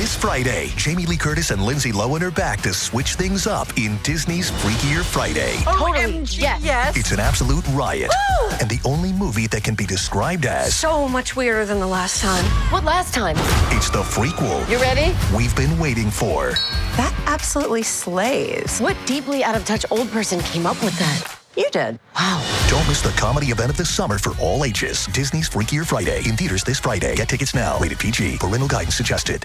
This Friday, Jamie Lee Curtis and Lindsay Lohan are back to switch things up in Disney's Freakier Friday. Totally, yes. It's an absolute riot. Woo! And the only movie that can be described as So much weirder than the last time. What last time? it's the frequel You ready? we've been waiting for. That absolutely slays. What deeply out-of-touch old person came up with that? You did. Wow. Don't miss the comedy event of the summer for all ages. Disney's Freakier Friday in theaters this Friday. Get tickets now. Rated PG. Parental guidance suggested.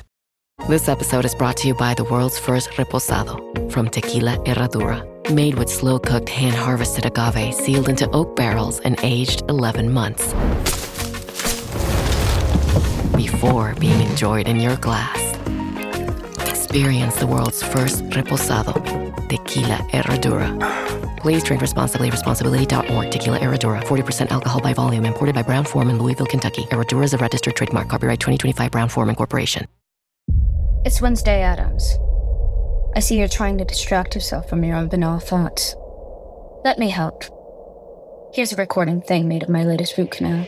This episode is brought to you by the world's first reposado from Tequila Herradura. Made with slow-cooked, hand-harvested agave sealed into oak barrels and aged 11 months. Before being enjoyed in your glass. Experience the world's first reposado. Tequila Herradura. Please drink responsibly. Responsibility.org. Tequila Herradura. 40% alcohol by volume. Imported by Brown-Forman, Louisville, Kentucky. Herradura is a registered trademark. Copyright 2025 Brown-Forman Corporation. It's Wednesday Addams. I see you're trying to distract yourself from your own banal thoughts. Let me help. Here's a recording thing made of my latest root canal.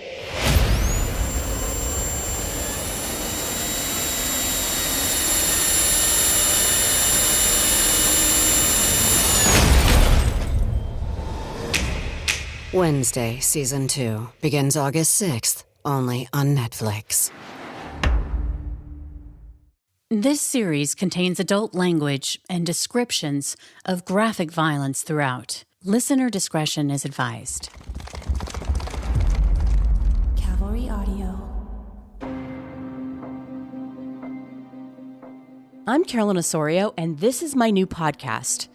Wednesday, Season 2, begins August 6th, only on Netflix. This series contains adult language and descriptions of graphic violence throughout. Listener discretion is advised. Cavalry Audio. I'm Carolyn Osorio, and this is my new podcast,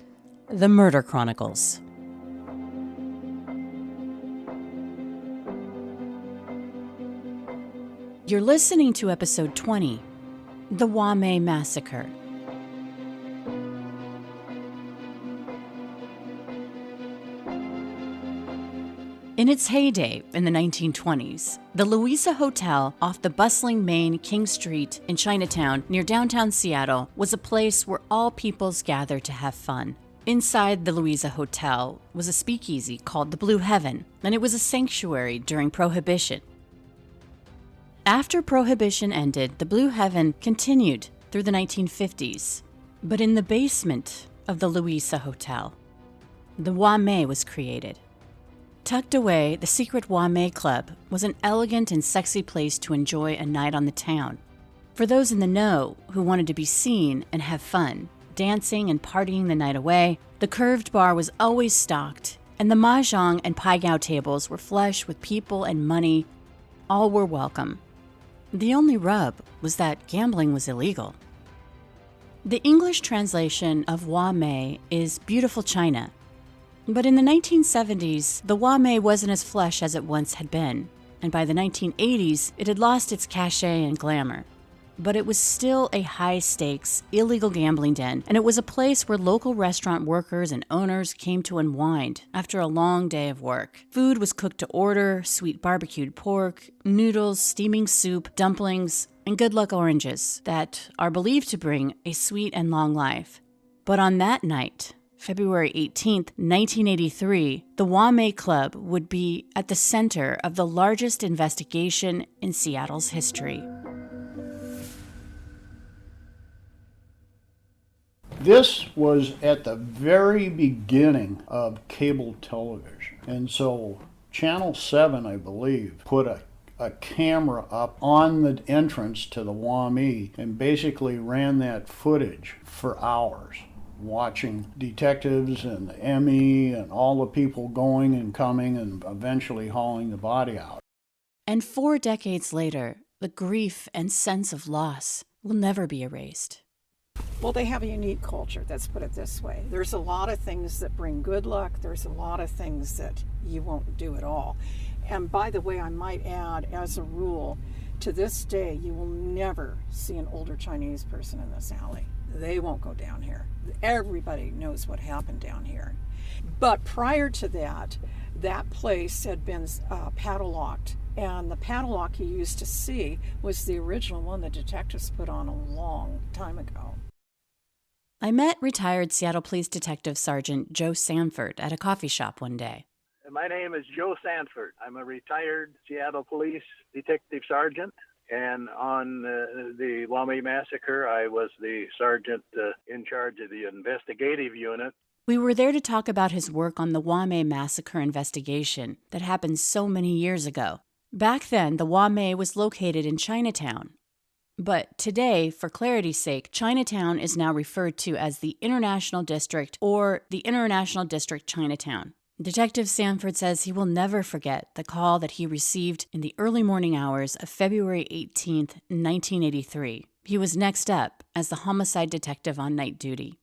The Murder Chronicles. You're listening to episode 20, The Wame Massacre. In its heyday in the 1920s, the Louisa Hotel off the bustling main King Street in Chinatown near downtown Seattle was a place where all peoples gathered to have fun. Inside the Louisa Hotel was a speakeasy called the Blue Heaven, and it was a sanctuary during Prohibition. After Prohibition ended, the Blue Heaven continued through the 1950s. But in the basement of the Louisa Hotel, the Wame was created. Tucked away, the secret Wame Club was an elegant and sexy place to enjoy a night on the town. For those in the know who wanted to be seen and have fun, dancing and partying the night away, the curved bar was always stocked, and the mahjong and paigao tables were flush with people and money. All were welcome. The only rub was that gambling was illegal. The English translation of Wame is beautiful China. But in the 1970s, the Wame wasn't as flush as it once had been, and by the 1980s, it had lost its cachet and glamour. But it was still a high-stakes, illegal gambling den, and it was a place where local restaurant workers and owners came to unwind after a long day of work. Food was cooked to order: sweet barbecued pork, noodles, steaming soup, dumplings, and good luck oranges that are believed to bring a sweet and long life. But on that night, February 18th, 1983, the Wame Club would be at the center of the largest investigation in Seattle's history. This was at the very beginning of cable television. And so Channel 7, I believe, put a camera up on the entrance to the Wame and basically ran that footage for hours, watching detectives and the ME and all the people going and coming and eventually hauling the body out. And 4 decades later, the grief and sense of loss will never be erased. Well, they have a unique culture, let's put it this way. There's a lot of things that bring good luck. There's a lot of things that you won't do at all. And by the way, I might add, as a rule, to this day, you will never see an older Chinese person in this alley. They won't go down here. Everybody knows what happened down here. But prior to that, that place had been padlocked. And the padlock you used to see was the original one the detectives put on a long time ago. I met retired Seattle Police Detective Sergeant Joe Sanford at a coffee shop one day. My name is Joe Sanford. I'm a retired Seattle Police Detective Sergeant. And on the Wame Massacre, I was the sergeant in charge of the investigative unit. We were there to talk about his work on the Wame Massacre investigation that happened so many years ago. Back then, the Wame was located in Chinatown. But today, for clarity's sake, Chinatown is now referred to as the International District or the International District Chinatown. Detective Sanford says he will never forget the call that he received in the early morning hours of February 18th, 1983. He was next up as the homicide detective on night duty.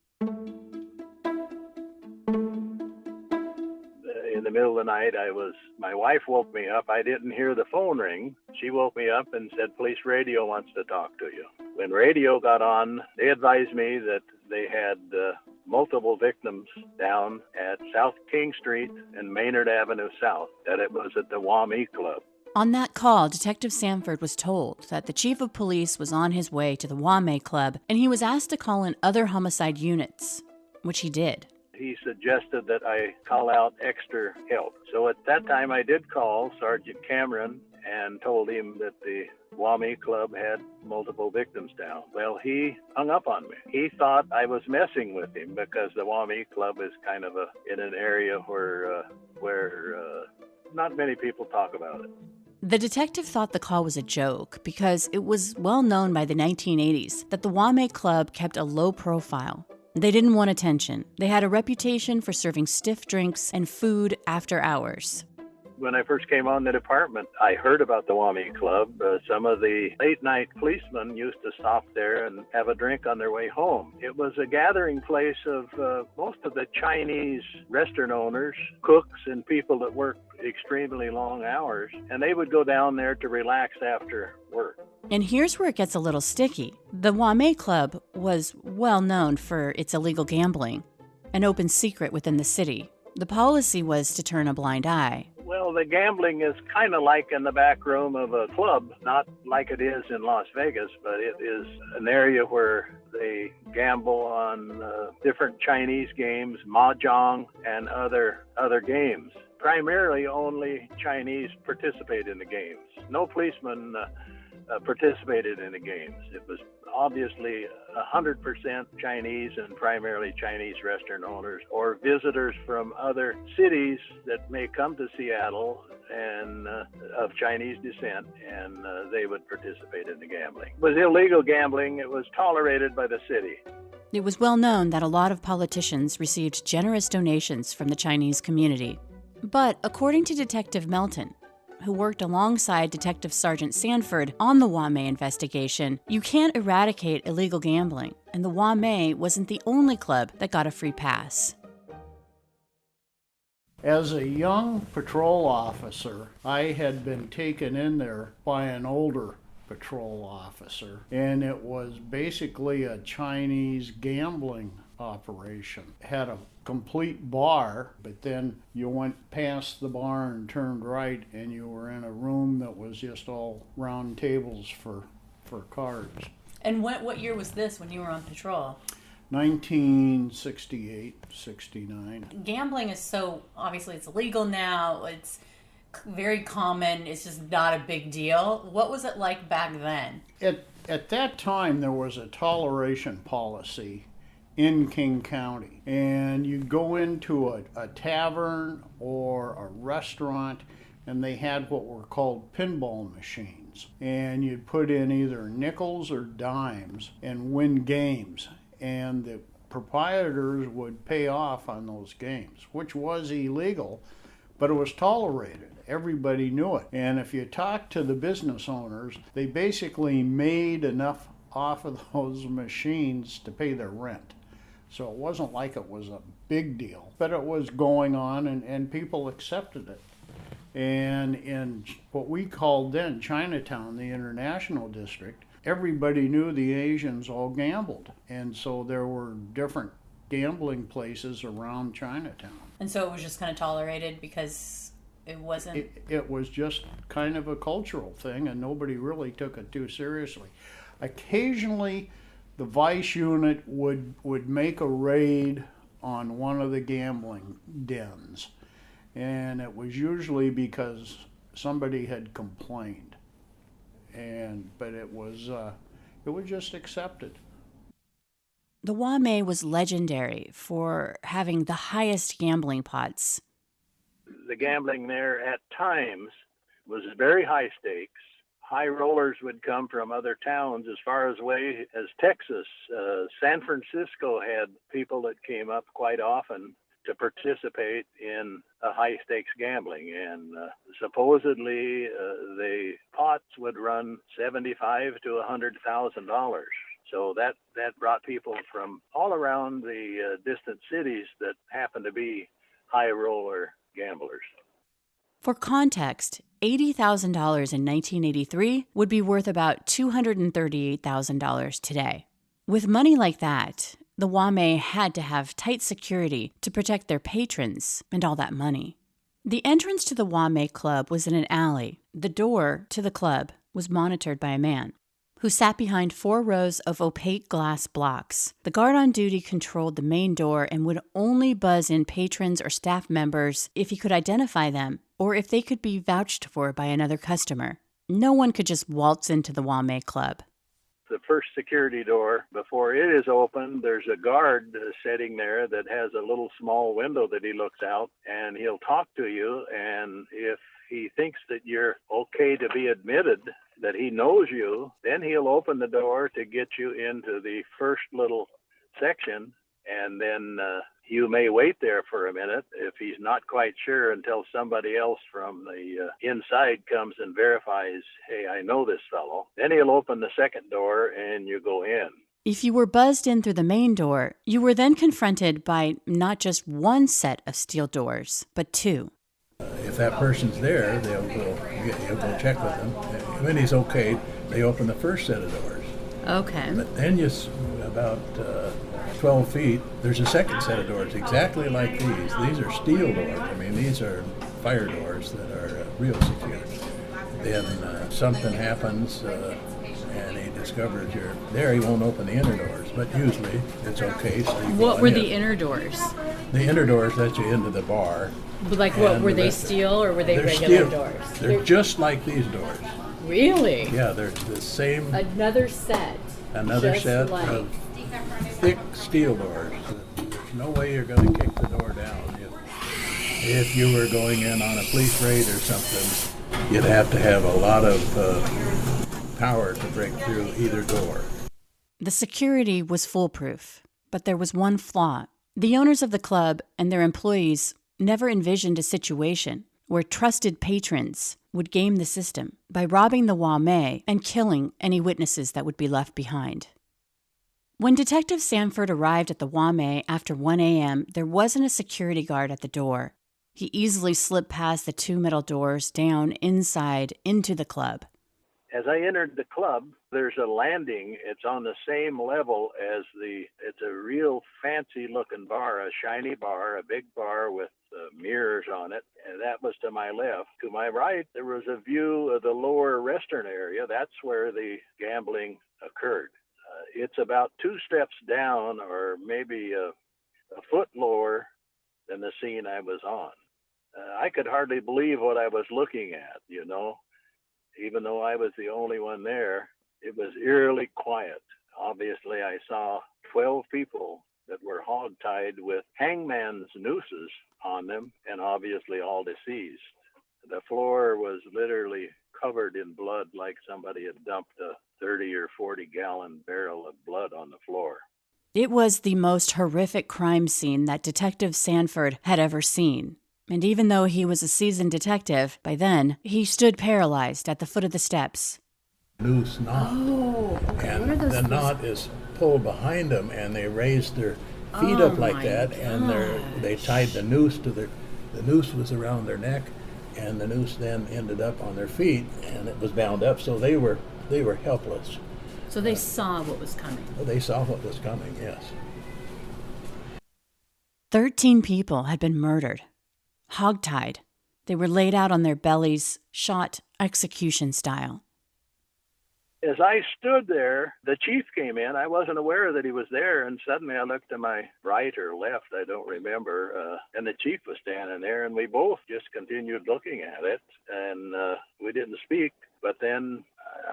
In the middle of the night, my wife woke me up. I didn't hear the phone ring. She woke me up and said, police radio wants to talk to you. When radio got on, they advised me that they had multiple victims down at South King Street and Maynard Avenue South, that it was at the Wame Club. On that call, Detective Sanford was told that the chief of police was on his way to the Wame Club, and he was asked to call in other homicide units, which he did. He suggested that I call out extra help. So at that time, I did call Sergeant Cameron and told him that the Wame Club had multiple victims down. Well, he hung up on me. He thought I was messing with him because the Wame Club is kind of in an area where not many people talk about it. The detective thought the call was a joke because it was well known by the 1980s that the Wame Club kept a low profile. They didn't want attention. They had a reputation for serving stiff drinks and food after hours. When I first came on the department, I heard about the Wame Club. Some of the late-night policemen used to stop there and have a drink on their way home. It was a gathering place of most of the Chinese restaurant owners, cooks, and people that worked extremely long hours, and they would go down there to relax after work. And here's where it gets a little sticky. The Wame Club was well known for its illegal gambling, an open secret within the city. The policy was to turn a blind eye. Well, the gambling is kind of like in the back room of a club, not like it is in Las Vegas, but it is an area where they gamble on different Chinese games, mahjong, and other games. Primarily only Chinese participate in the games. No policemen participated in the games. It was obviously 100% Chinese and primarily Chinese restaurant owners or visitors from other cities that may come to Seattle and of Chinese descent, and they would participate in the gambling. It was illegal gambling. It was tolerated by the city. It was well known that a lot of politicians received generous donations from the Chinese community. But according to Detective Melton, who worked alongside Detective Sergeant Sanford on the Wame investigation, you can't eradicate illegal gambling, and the Wame wasn't the only club that got a free pass. As a young patrol officer, I had been taken in there by an older patrol officer, and it was basically a Chinese gambling operation. Had a complete bar, but then you went past the bar and turned right, and you were in a room that was just all round tables for cards. And what year was this when you were on patrol? 1968, 69. Gambling is so, obviously it's illegal now, it's very common, it's just not a big deal. What was it like back then? At that time, there was a toleration policy in King County, and you go into a tavern or a restaurant, and they had what were called pinball machines, and you'd put in either nickels or dimes and win games, and the proprietors would pay off on those games, which was illegal, but it was tolerated. Everybody knew it, and if you talk to the business owners, they basically made enough off of those machines to pay their rent. So it wasn't like it was a big deal, but it was going on, and people accepted it. And in what we called then Chinatown, the International District, everybody knew the Asians all gambled. And so there were different gambling places around Chinatown. And so it was just kind of tolerated because it wasn't... It was just kind of a cultural thing, and nobody really took it too seriously. Occasionally, the Vice unit would make a raid on one of the gambling dens, and it was usually because somebody had complained. but it was just accepted. The Wame was legendary for having the highest gambling pots. The gambling there at times was very high stakes. High rollers would come from other towns as far away as Texas. San Francisco had people that came up quite often to participate in high stakes gambling, and supposedly the pots would run $75,000 to $100,000. So that brought people from all around the distant cities that happened to be high roller gamblers. For context, $80,000 in 1983 would be worth about $238,000 today. With money like that, the Wame had to have tight security to protect their patrons and all that money. The entrance to the Wame Club was in an alley. The door to the club was monitored by a man who sat behind 4 rows of opaque glass blocks. The guard on duty controlled the main door and would only buzz in patrons or staff members if he could identify them or if they could be vouched for by another customer. No one could just waltz into the Wame Club. The first security door, before it is opened, there's a guard sitting there that has a little small window that he looks out, and he'll talk to you, and if he thinks that you're okay to be admitted, that he knows you, then he'll open the door to get you into the first little section, and then you may wait there for a minute if he's not quite sure until somebody else from the inside comes and verifies, hey, I know this fellow. Then he'll open the second door and you go in. If you were buzzed in through the main door, you were then confronted by not just one set of steel doors, but 2. If that person's there, you'll go check with them. When he's okay, they open the first set of doors. Okay. But then about 12 feet, there's a second set of doors exactly like these. These are steel doors. I mean, these are fire doors that are real secure. Then something happens and he discovers you're there, he won't open the inner doors, but usually it's okay. So what were the inner doors? The inner doors let you into the bar. Like what, were they steel or were they regular doors? They're just like these doors. Really? Yeah, they're the same. Another set Of thick steel doors. There's no way you're going to kick the door down. If you were going in on a police raid or something, you'd have to have a lot of power to break through either door. The security was foolproof, but there was one flaw. The owners of the club and their employees never envisioned a situation where trusted patrons would game the system by robbing the Wame and killing any witnesses that would be left behind. When Detective Sanford arrived at the Wame after 1 a.m., there wasn't a security guard at the door. He easily slipped past the 2 metal doors down inside into the club. As I entered the club, there's a landing. It's on the same level as it's a real fancy looking bar, a shiny bar, a big bar with mirrors on it. And that was to my left. To my right, there was a view of the lower restaurant area. That's where the gambling occurred. It's about 2 steps down or maybe a foot lower than the scene I was on. I could hardly believe what I was looking at, you know. Even though I was the only one there, it was eerily quiet. Obviously, I saw 12 people that were hogtied with hangman's nooses on them, and obviously all deceased. The floor was literally covered in blood, like somebody had dumped a 30 or 40-gallon barrel of blood on the floor. It was the most horrific crime scene that Detective Sanford had ever seen. And even though he was a seasoned detective, by then, he stood paralyzed at the foot of the steps. Loose knot. Oh, okay. And the knot is pulled behind them, and they raised their feet up like that, and they tied the noose to the noose was around their neck, and the noose then ended up on their feet, and it was bound up, so they were helpless. So they saw what was coming. They saw what was coming, yes. 13 people had been murdered. Hogtied. They were laid out on their bellies, shot execution style. As I stood there, the chief came in. I wasn't aware that he was there, and suddenly I looked to my right or left, I don't remember, and the chief was standing there, and we both just continued looking at it, and we didn't speak. But then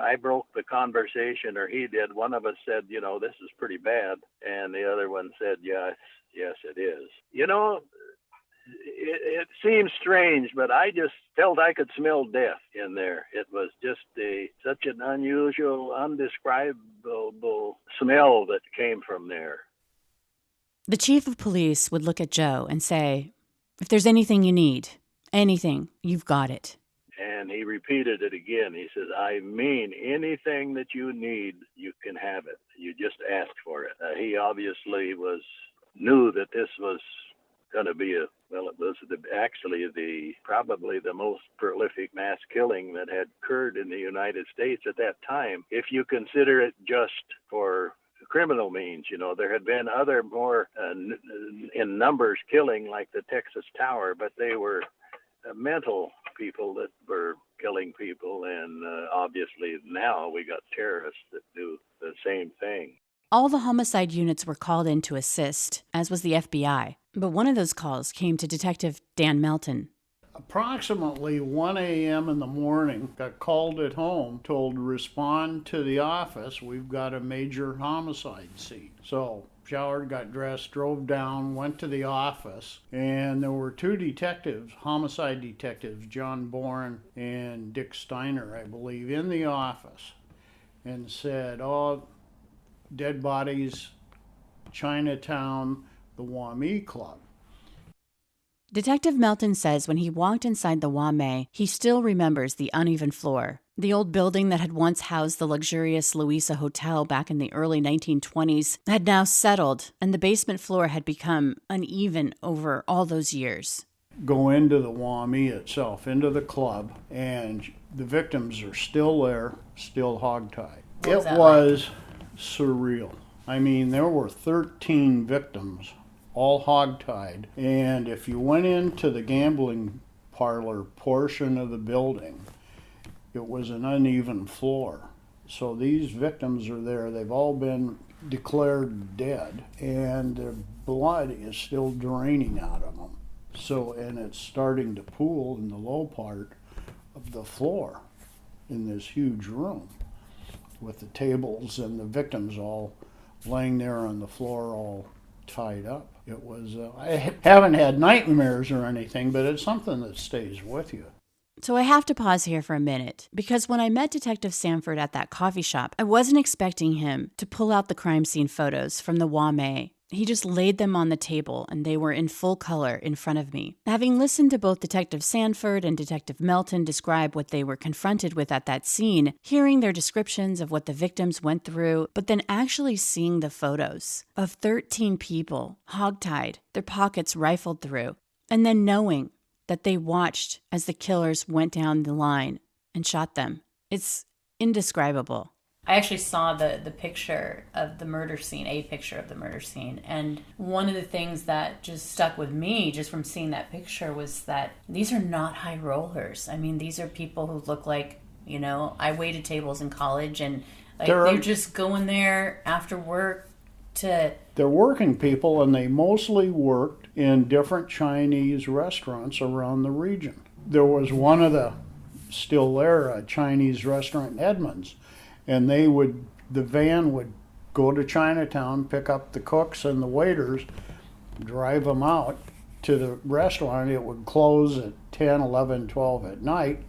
I broke the conversation, or he did. One of us said, this is pretty bad. And the other one said, yes, it is. It seems strange, but I just felt I could smell death in there. It was just such an unusual, undescribable smell that came from there. The chief of police would look at Joe and say, if there's anything you need, anything, you've got it. And he repeated it again. He says, I mean, anything that you need, you can have it. You just ask for it. He obviously knew that this was going to be it was probably the most prolific mass killing that had occurred in the United States at that time. If you consider it just for criminal means, there had been other more in numbers killing, like the Texas Tower, but they were mental people that were killing people, and obviously now we got terrorists that do the same thing. All the homicide units were called in to assist, as was the FBI. But one of those calls came to Detective Dan Melton. Approximately 1 a.m. in the morning, got called at home, told to respond to the office. We've got a major homicide scene. So showered, got dressed, drove down, went to the office, and there were two detectives, homicide detectives, John Bourne and Dick Steiner, I believe, in the office, and said, dead bodies, Chinatown, the Wame Club. Detective Melton says when he walked inside the Wame, he still remembers the uneven floor. The old building that had once housed the luxurious Louisa Hotel back in the early 1920s had now settled, and the basement floor had become uneven over all those years. Go into the Wame itself, into the club, and the victims are still there, still hogtied. It was surreal. I mean, there were 13 victims, all hogtied, and if you went into the gambling parlor portion of the building, it was an uneven floor. So these victims are there. They've all been declared dead, and their blood is still draining out of them. So, and it's starting to pool in the low part of the floor in this huge room with the tables and the victims all laying there on the floor all tied up. It was, I haven't had nightmares or anything, but it's something that stays with you. So I have to pause here for a minute, because when I met Detective Sanford at that coffee shop, I wasn't expecting him to pull out the crime scene photos from the Wame. He just laid them on the table, and they were in full color in front of me. Having listened to both Detective Sanford and Detective Melton describe what they were confronted with at that scene, hearing their descriptions of what the victims went through, but then actually seeing the photos of 13 people hogtied, their pockets rifled through, and then knowing that they watched as the killers went down the line and shot them. It's indescribable. I actually saw the picture of the murder scene, a picture of the murder scene. And one of the things that just stuck with me just from seeing that picture was that these are not high rollers. I mean, these are people who look like, I waited tables in college, and they're just going there after work to... They're working people, and they mostly worked in different Chinese restaurants around the region. There was one of the, still there, a Chinese restaurant in Edmonds, and the van would go to Chinatown, pick up the cooks and the waiters, drive them out to the restaurant. It would close at 10, 11, 12 at night.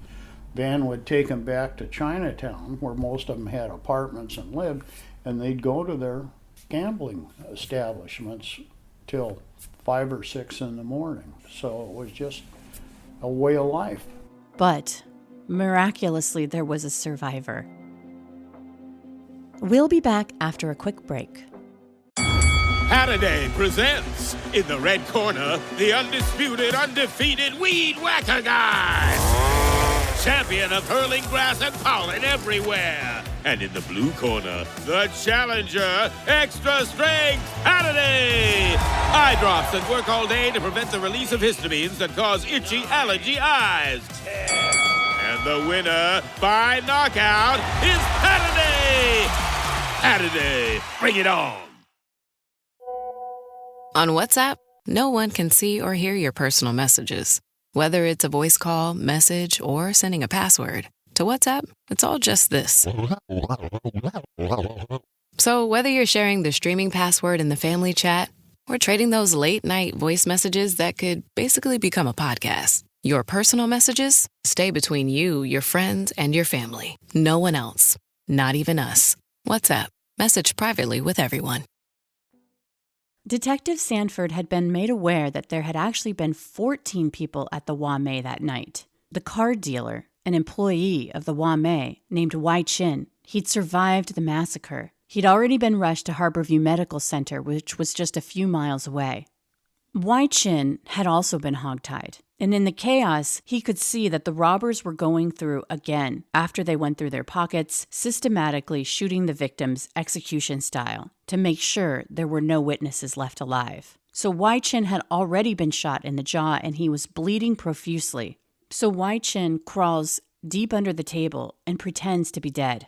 Van would take them back to Chinatown, where most of them had apartments and lived, and they'd go to their gambling establishments till 5 or 6 in the morning. So it was just a way of life. But miraculously, there was a survivor. We'll be back after a quick break. Halliday presents, in the red corner, the undisputed, undefeated Weed Whacker Guy. Champion of hurling grass and pollen everywhere. And in the blue corner, the challenger, extra strength Halliday. Eye drops that work all day to prevent the release of histamines that cause itchy allergy eyes. And the winner by knockout is Halliday. Halliday, bring it on. On WhatsApp, no one can see or hear your personal messages. Whether it's a voice call, message, or sending a password, to WhatsApp, it's all just this. So whether you're sharing the streaming password in the family chat or trading those late-night voice messages that could basically become a podcast, your personal messages stay between you, your friends, and your family. No one else. Not even us. WhatsApp. Message privately with everyone. Detective Sanford had been made aware that there had actually been 14 people at the Wame that night. The card dealer, an employee of the Wame named Wai Chin, he'd survived the massacre. He'd already been rushed to Harborview Medical Center, which was just a few miles away. Wai Chin had also been hogtied, and in the chaos, he could see that the robbers were going through again after they went through their pockets, systematically shooting the victims execution style to make sure there were no witnesses left alive. So Wai Chin had already been shot in the jaw and he was bleeding profusely. So Wai Chin crawls deep under the table and pretends to be dead.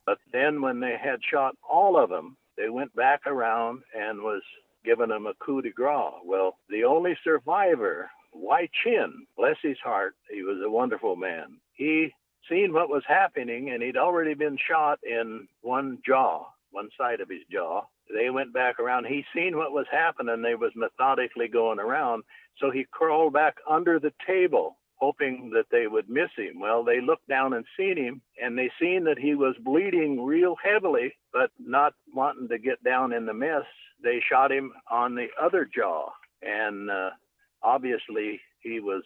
But then when they had shot all of them, they went back around and was giving them a coup de grace. Well, the only survivor, Wai Chin, bless his heart, he was a wonderful man. He seen what was happening, and he'd already been shot in one jaw, one side of his jaw. They went back around. He seen what was happening. They was methodically going around, so he crawled back under the table, hoping that they would miss him. Well, they looked down and seen him, and they seen that he was bleeding real heavily, but not wanting to get down in the mess. They shot him on the other jaw, and obviously he was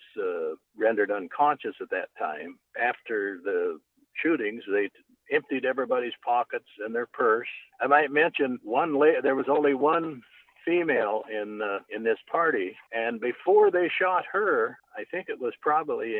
rendered unconscious at that time. After the shootings, they emptied everybody's pockets and their purse. I might mention there was only one female in this party, and before they shot her, I think it was probably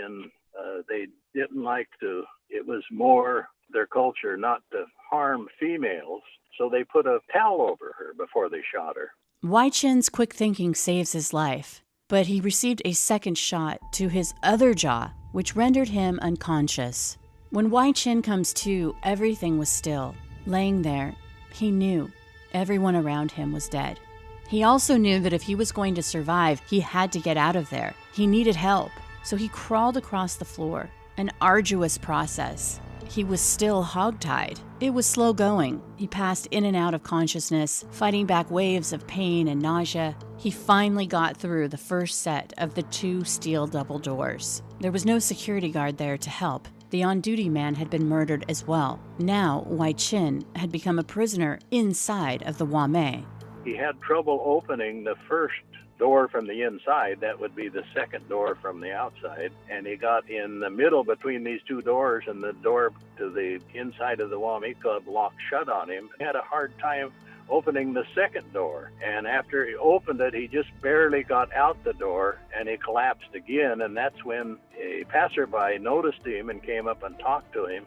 they didn't like to, it was more their culture not to harm females, so they put a towel over her before they shot her. Wai Chin's quick thinking saves his life, but he received a second shot to his other jaw, which rendered him unconscious. When Wai Chin comes to, everything was still. Laying there, he knew everyone around him was dead. He also knew that if he was going to survive, he had to get out of there. He needed help, so he crawled across the floor, an arduous process. He was still hogtied. It was slow going. He passed in and out of consciousness, fighting back waves of pain and nausea. He finally got through the first set of the 2 steel double doors. There was no security guard there to help. The on-duty man had been murdered as well. Now, Wai Chin had become a prisoner inside of the Wame. He had trouble opening the first door from the inside. That would be the second door from the outside. And he got in the middle between these 2 doors, and the door to the inside of the Wame Club locked shut on him. He had a hard time opening the second door. And after he opened it, he just barely got out the door, and he collapsed again. And that's when a passerby noticed him and came up and talked to him.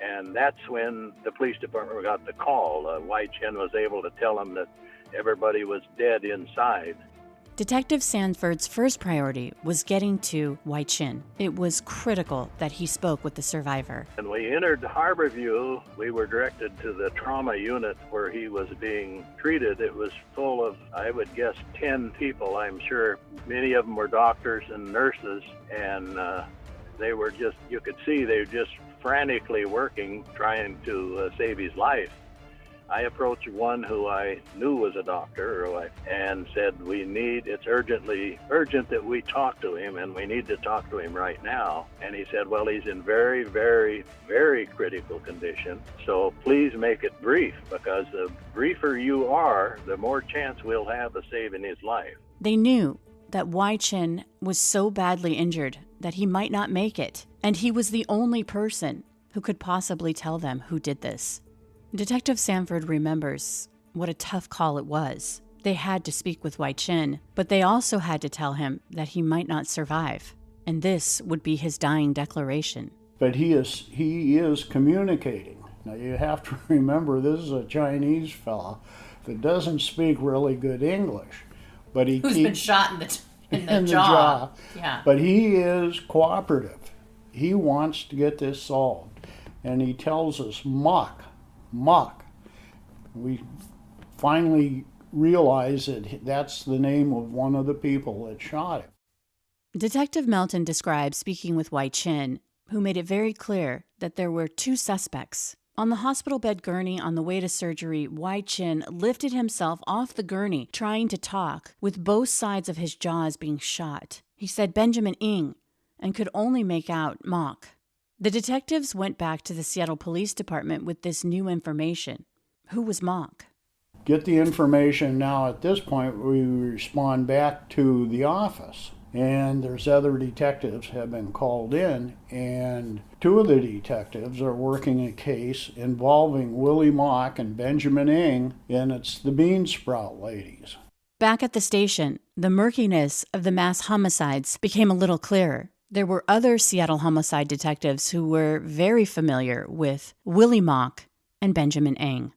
And that's when the police department got the call. Wai Chin was able to tell them that everybody was dead inside. Detective Sanford's first priority was getting to Wai Chin. It was critical that he spoke with the survivor. When we entered Harborview, we were directed to the trauma unit where he was being treated. It was full of, I would guess, 10 people, I'm sure. Many of them were doctors and nurses, and they were just, you could see they were just frantically working, trying to save his life. I approached one who I knew was a doctor and said, it's urgent that we talk to him, and we need to talk to him right now. And he said, well, he's in very, very, very critical condition, so please make it brief, because the briefer you are, the more chance we'll have of saving his life. They knew that Wai Chin was so badly injured that he might not make it, and he was the only person who could possibly tell them who did this. Detective Sanford remembers what a tough call it was. They had to speak with Wai Chin, but they also had to tell him that he might not survive, and this would be his dying declaration. But he is communicating. Now you have to remember, this is a Chinese fella that doesn't speak really good English, but who's been shot in the jaw. Yeah. But he is cooperative. He wants to get this solved, and he tells us mock. We finally realize that that's the name of one of the people that shot him. Detective Melton describes speaking with Wai Chin, who made it very clear that there were two suspects. On the hospital bed gurney on the way to surgery, Wai Chin lifted himself off the gurney, trying to talk, with both sides of his jaws being shot. He said Benjamin Ng, and could only make out Mock. The detectives went back to the Seattle Police Department with this new information. Who was Mock? Get the information. Now at this point we respond back to the office, and there's other detectives have been called in, and two of the detectives are working a case involving Willie Mock and Benjamin Ng, and it's the Bean Sprout ladies. Back at the station, the murkiness of the mass homicides became a little clearer. There were other Seattle homicide detectives who were very familiar with Willie Mock and Benjamin Ng.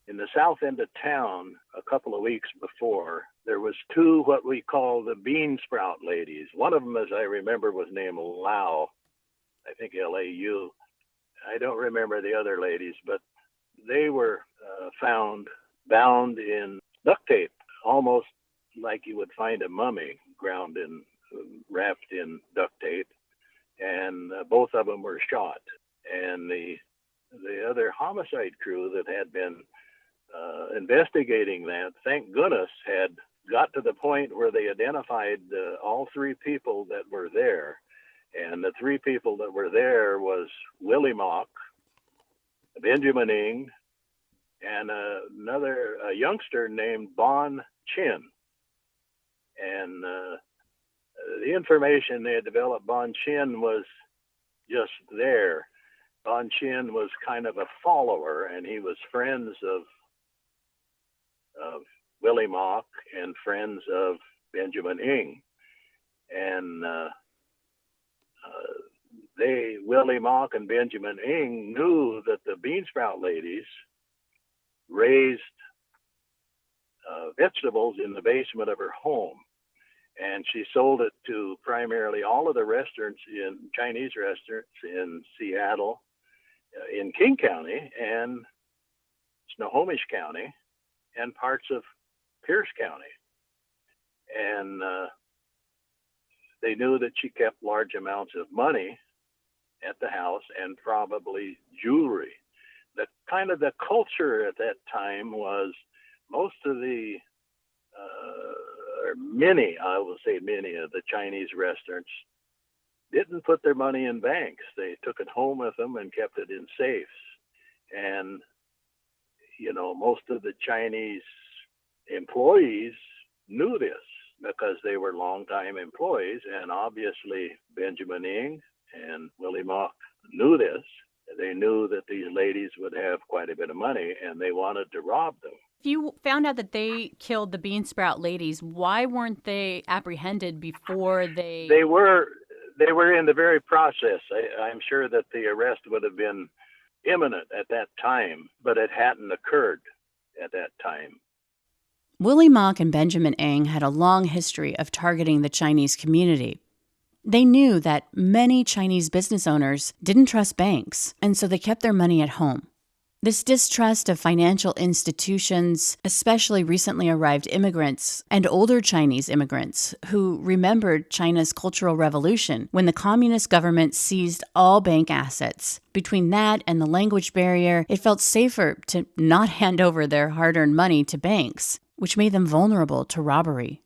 In the south end of town, a couple of weeks before, there was two what we call the Bean Sprout ladies. One of them, as I remember, was named Lau, I think L-A-U. I don't remember the other ladies, but they were found bound in duct tape, almost like you would find a mummy wrapped in duct tape, and both of them were shot. And the other homicide crew that had been investigating that, thank goodness, had got to the point where they identified all three people that were there. And the three people that were there was Willie Mock, Benjamin Ng, and a youngster named Bon Chin. And the information they had developed, Bon Chin was just there. Bon Chin was kind of a follower, and he was friends of Willie Mock and friends of Benjamin Ng. And Willie Mock and Benjamin Ng knew that the Bean Sprout ladies raised vegetables in the basement of her home. And she sold it to primarily all of the Chinese restaurants in Seattle, in King County and Snohomish County, and parts of Pierce County. And they knew that she kept large amounts of money at the house and probably jewelry. The culture at that time was most of the, many of the Chinese restaurants didn't put their money in banks. They took it home with them and kept it in safes. And most of the Chinese employees knew this because they were longtime employees, and obviously Benjamin Ng and Willie Mock knew this. They knew that these ladies would have quite a bit of money, and they wanted to rob them. If you found out that they killed the Bean Sprout ladies, why weren't they apprehended before they... They were in the very process. I'm sure that the arrest would have been imminent at that time, but it hadn't occurred at that time. Willie Mock and Benjamin Ng had a long history of targeting the Chinese community. They knew that many Chinese business owners didn't trust banks, and so they kept their money at home. This distrust of financial institutions, especially recently arrived immigrants and older Chinese immigrants who remembered China's Cultural Revolution when the communist government seized all bank assets. Between that and the language barrier, it felt safer to not hand over their hard-earned money to banks, which made them vulnerable to robbery.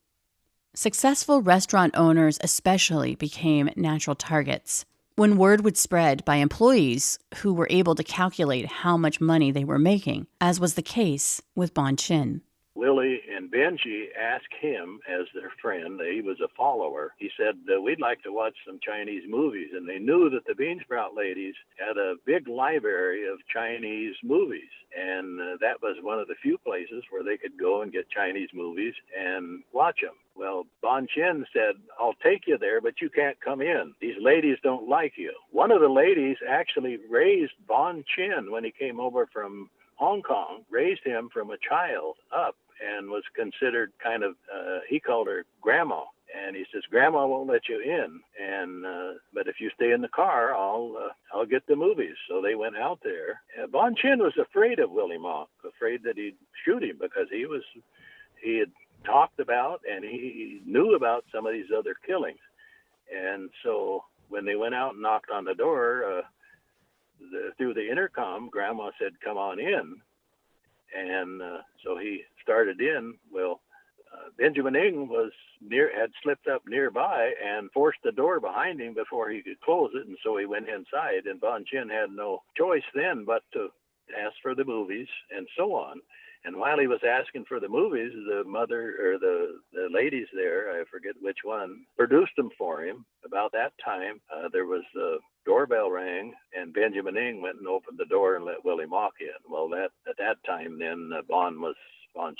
Successful restaurant owners especially became natural targets. When word would spread by employees who were able to calculate how much money they were making, as was the case with Bon Chin. Willie and Benji asked him as their friend, he was a follower, he said, we'd like to watch some Chinese movies. And they knew that the Bean Sprout ladies had a big library of Chinese movies. And that was one of the few places where they could go and get Chinese movies and watch them. Well, Bon Chin said, I'll take you there, but you can't come in. These ladies don't like you. One of the ladies actually raised Bon Chin when he came over from Hong Kong, raised him from a child up and was considered kind of, he called her grandma. And he says, Grandma won't let you in, but if you stay in the car, I'll get the movies. So they went out there. Bon Chin was afraid of Willie Mock, afraid that he'd shoot him because he had talked about and he knew about some of these other killings. And so when they went out and knocked on the door, through the intercom, Grandma said, "Come on in." And so he started in. Well, Benjamin Ing had slipped up nearby and forced the door behind him before he could close it, and so he went inside. And Bon Chin had no choice then but to ask for the movies and so on. And while he was asking for the movies, the mother or the ladies there, I forget which one, produced them for him. About that time, there was the doorbell rang, and Benjamin Ing went and opened the door and let Willie Mock in. Well, at that time, then Bon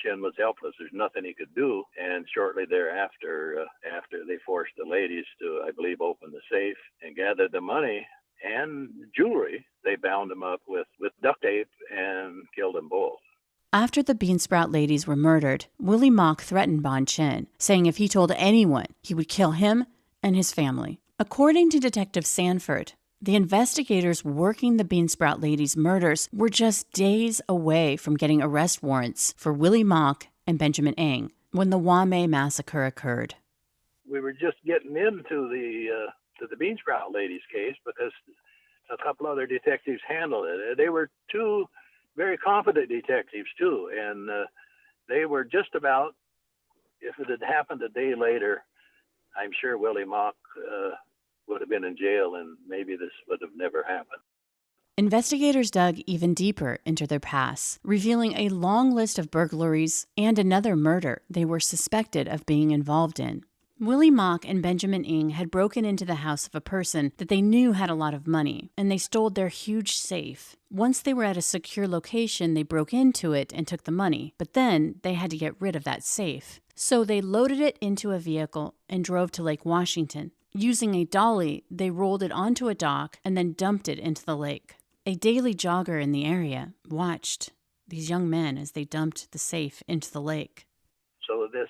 Chin was helpless. There's nothing he could do. And shortly thereafter, after they forced the ladies to, I believe, open the safe and gather the money and jewelry, they bound them up with duct tape and killed them both. After the Beansprout ladies were murdered, Willie Mock threatened Bon Chin, saying if he told anyone, he would kill him and his family. According to Detective Sanford, the investigators working the Beansprout ladies' murders were just days away from getting arrest warrants for Willie Mock and Benjamin Ing when the Wame massacre occurred. We were just getting into the Beansprout ladies' case because a couple other detectives handled it. They were two very competent detectives too, and they were just about, if it had happened a day later, I'm sure Willie Mock would have been in jail and maybe this would have never happened. Investigators dug even deeper into their past, revealing a long list of burglaries and another murder they were suspected of being involved in. Willie Mock and Benjamin Ing had broken into the house of a person that they knew had a lot of money, and they stole their huge safe. Once they were at a secure location, they broke into it and took the money, but then they had to get rid of that safe. So they loaded it into a vehicle and drove to Lake Washington. Using a dolly, they rolled it onto a dock and then dumped it into the lake. A daily jogger in the area watched these young men as they dumped the safe into the lake. So this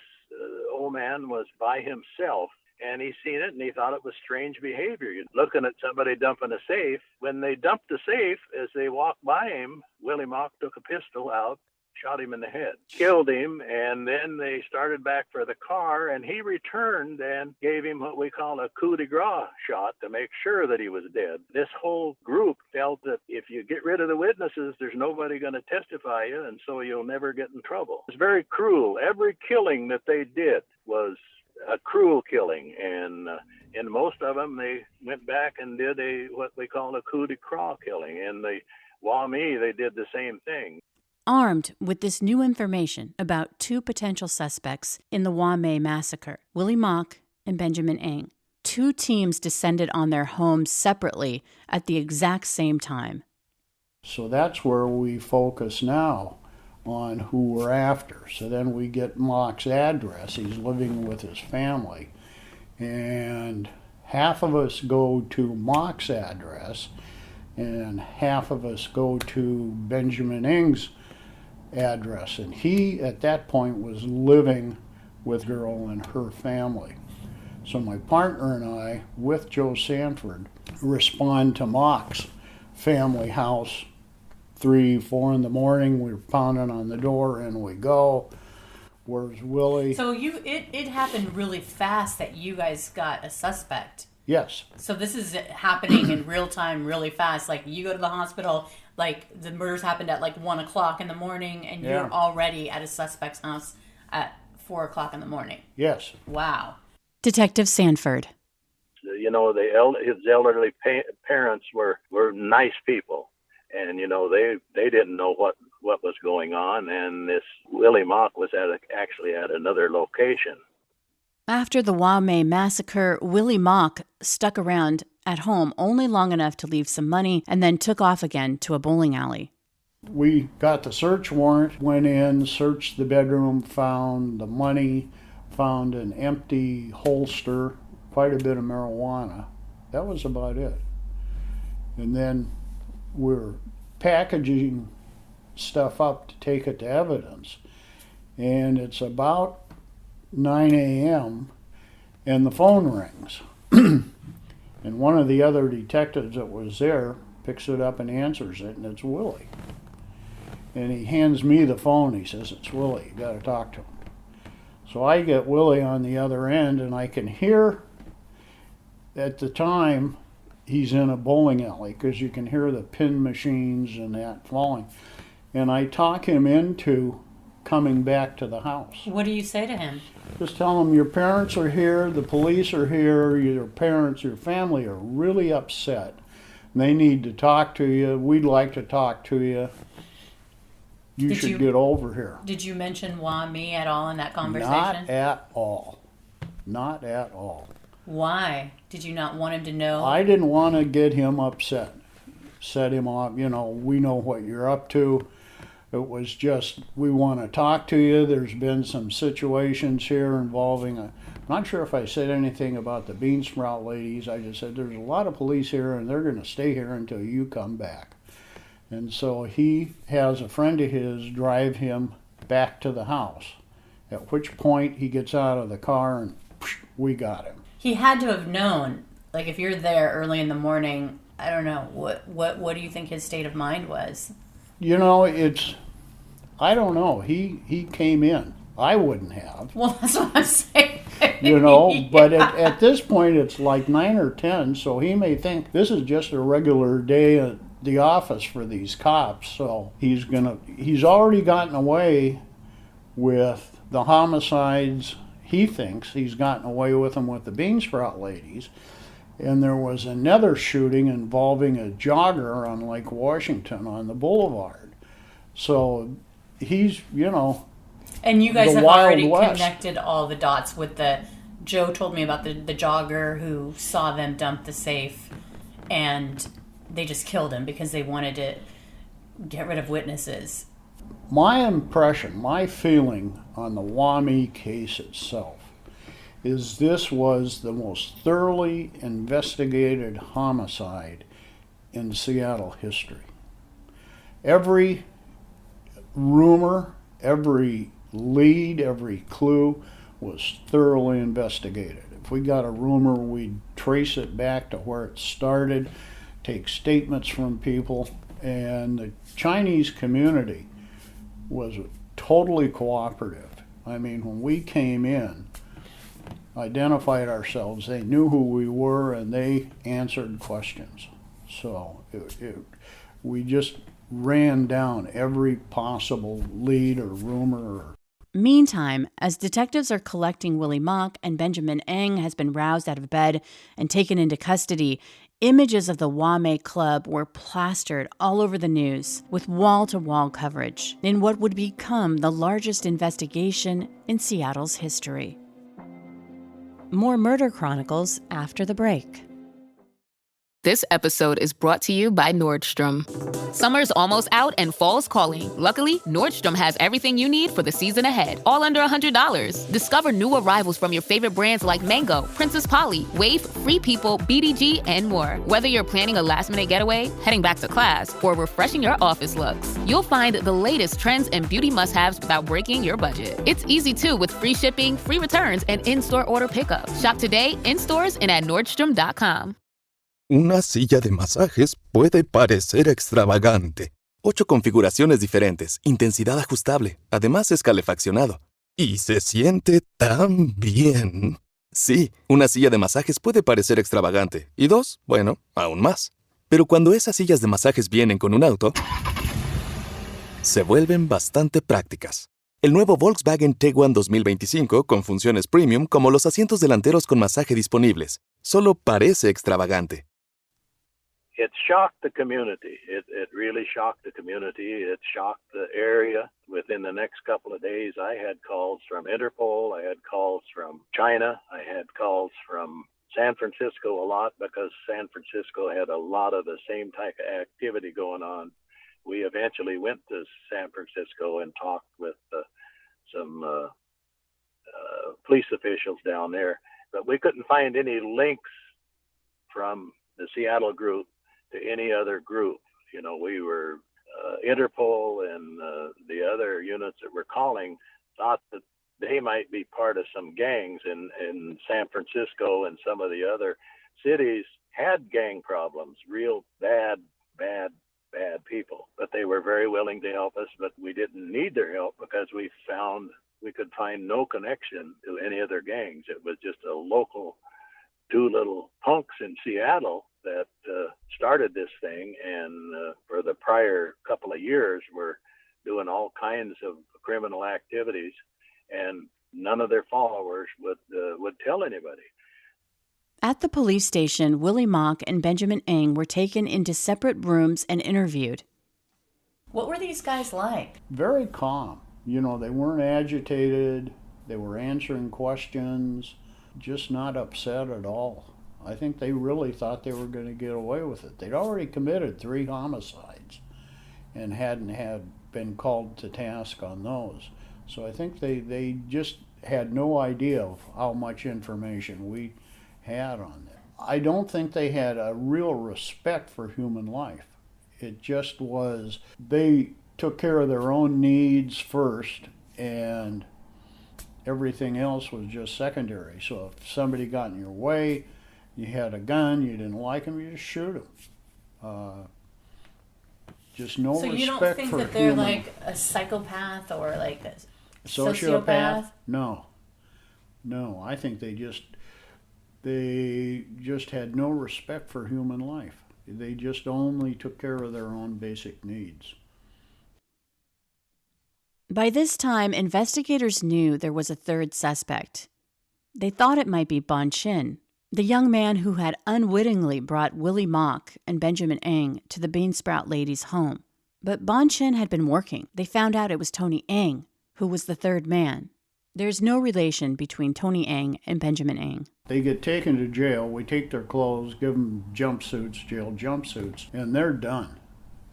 old man was by himself, and he seen it, and he thought it was strange behavior. You're looking at somebody dumping a safe. When they dumped the safe, as they walked by him, Willie Mock took a pistol out, shot him in the head, killed him, and then they started back for the car, and he returned and gave him what we call a coup de grace shot to make sure that he was dead. This whole group felt that if you get rid of the witnesses, there's nobody going to testify you, and so you'll never get in trouble. It's very cruel. Every killing that they did was a cruel killing, and in most of them, they went back and did what we call a coup de grace killing. In the Wame, they did the same thing. Armed with this new information about two potential suspects in the Wame massacre, Willie Mock and Benjamin Ing, two teams descended on their homes separately at the exact same time. So that's where we focus now on who we're after. So then we get Mock's address. He's living with his family. And half of us go to Mock's address, and half of us go to Benjamin Ing's address. And he, at that point, was living with a girl and her family. So my partner and I, with Joe Sanford, respond to Mock's family house 3, 4 in the morning. We're pounding on the door, and we go. Where's Willie? So it happened really fast that you guys got a suspect. Yes. So this is happening in real time, really fast. Like you go to the hospital, like the murders happened at like 1 o'clock in the morning, and you're already at a suspect's house at 4 o'clock in the morning. Yes. Wow. Detective Sanford. You know, his elderly parents were nice people. And, you know, they didn't know what was going on. And this Willie Mock was actually at another location. After the Wame massacre, Willie Mock stuck around at home only long enough to leave some money and then took off again to a bowling alley. We got the search warrant, went in, searched the bedroom, found the money, found an empty holster, quite a bit of marijuana. That was about it. And then we're packaging stuff up to take it to evidence. And it's about 9 a.m. and the phone rings. And one of the other detectives that was there picks it up and answers it, and it's Willie. And he hands me the phone. He says, "It's Willie, you got to talk to him." So I get Willie on the other end, and I can hear At the time, he's in a bowling alley because you can hear the pin machines and that falling. And I talk him into coming back to the house. What do you say to him? Just tell him your parents are here, the police are here, your parents, your family are really upset. They need to talk to you. We'd like to talk to you. You should get over here. Did you mention me at all in that conversation? Not at all. Not at all. Why? Did you not want him to know? I didn't want to get him upset. Set him off, we know what you're up to. It was just, we want to talk to you. There's been some situations here involving I'm not sure if I said anything about the bean sprout ladies. I just said there's a lot of police here and they're going to stay here until you come back. And so he has a friend of his drive him back to the house, at which point he gets out of the car and we got him. He had to have known, like if you're there early in the morning, I don't know, what do you think his state of mind was? I don't know. He came in. I wouldn't have. Well, that's what I'm saying. But at this point it's like 9 or 10, so he may think this is just a regular day at the office for these cops. So he's already gotten away with the homicides. He thinks he's gotten away with them with the bean sprout ladies. And there was another shooting involving a jogger on Lake Washington on the boulevard. So he's, And you guys the have Wild already West. connected all the dots with Joe told me about the jogger who saw them dump the safe and they just killed him because they wanted to get rid of witnesses. My impression, my feeling on the Wame case itself is this was the most thoroughly investigated homicide in Seattle history. Every rumor, every lead, every clue was thoroughly investigated. If we got a rumor, we'd trace it back to where it started, take statements from people, and the Chinese community was totally cooperative. I mean, when we came in, identified ourselves, they knew who we were, and they answered questions. So we just ran down every possible lead or rumor. Meantime, as detectives are collecting Willie Mock and Benjamin Eng has been roused out of bed and taken into custody, images of the Wame Club were plastered all over the news with wall-to-wall coverage in what would become the largest investigation in Seattle's history. More Murder Chronicles after the break. This episode is brought to you by Nordstrom. Summer's almost out and fall's calling. Luckily, Nordstrom has everything you need for the season ahead, all under $100. Discover new arrivals from your favorite brands like Mango, Princess Polly, Wave, Free People, BDG, and more. Whether you're planning a last-minute getaway, heading back to class, or refreshing your office looks, you'll find the latest trends and beauty must-haves without breaking your budget. It's easy, too, with free shipping, free returns, and in-store order pickup. Shop today, in stores, and at Nordstrom.com. Una silla de masajes puede parecer extravagante. 8 configuraciones diferentes, intensidad ajustable, además es calefaccionado. Y se siente tan bien. Sí, una silla de masajes puede parecer extravagante. Y 2, bueno, aún más. Pero cuando esas sillas de masajes vienen con un auto, se vuelven bastante prácticas. El nuevo Volkswagen Tiguan 2025 con funciones premium como los asientos delanteros con masaje disponibles. Solo parece extravagante. It shocked the community. It really shocked the community. It shocked the area. Within the next couple of days, I had calls from Interpol. I had calls from China. I had calls from San Francisco a lot because San Francisco had a lot of the same type of activity going on. We eventually went to San Francisco and talked with some police officials down there, but we couldn't find any links from the Seattle group to any other group. We were Interpol and the other units that were calling thought that they might be part of some gangs in San Francisco, and some of the other cities had gang problems, real bad people. But they were very willing to help us, but we didn't need their help because we could find no connection to any other gangs. It was just a local two little punks in Seattle that started this thing, and for the prior couple of years were doing all kinds of criminal activities, and none of their followers would tell anybody. At the police station, Willie Mock and Benjamin Ng were taken into separate rooms and interviewed. What were these guys like? Very calm. You know, they weren't agitated. They were answering questions, just not upset at all. I think they really thought they were going to get away with it. They'd already committed 3 homicides and hadn't been called to task on those. So I think they just had no idea of how much information we had on them. I don't think they had a real respect for human life. It just was, they took care of their own needs first, and everything else was just secondary. So if somebody got in your way, you had a gun, you didn't like them, you just shoot them. Just no respect for human. So you don't think that they're like a psychopath or like a sociopath? No. I think they just had no respect for human life. They just only took care of their own basic needs. By this time, investigators knew there was a third suspect. They thought it might be Bon Chin, the young man who had unwittingly brought Willie Mock and Benjamin Ng to the Beansprout ladies' home. But Bon Chin had been working. They found out it was Tony Ng, who was the third man. There's no relation between Tony Ng and Benjamin Ng. They get taken to jail. We take their clothes, give them jumpsuits, jail jumpsuits, and they're done.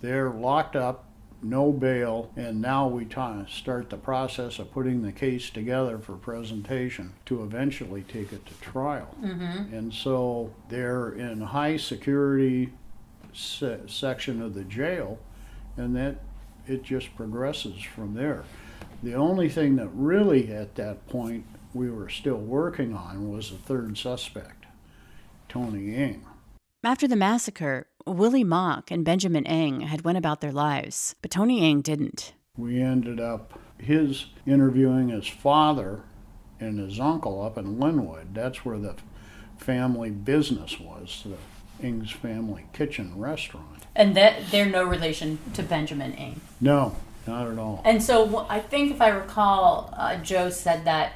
They're locked up, no bail, and now we start the process of putting the case together for presentation to eventually take it to trial. Mm-hmm. And so they're in high security section of the jail, and that it just progresses from there. The only thing that really at that point we were still working on was the third suspect, Tony Ng. After the massacre, Willie Mock and Benjamin Ng had went about their lives, but Tony Ng didn't. We ended up interviewing his father and his uncle up in Linwood. That's where the family business was, the Ng's Family Kitchen Restaurant. And they're no relation to Benjamin Ng? No, not at all. And so I think if I recall, Joe said that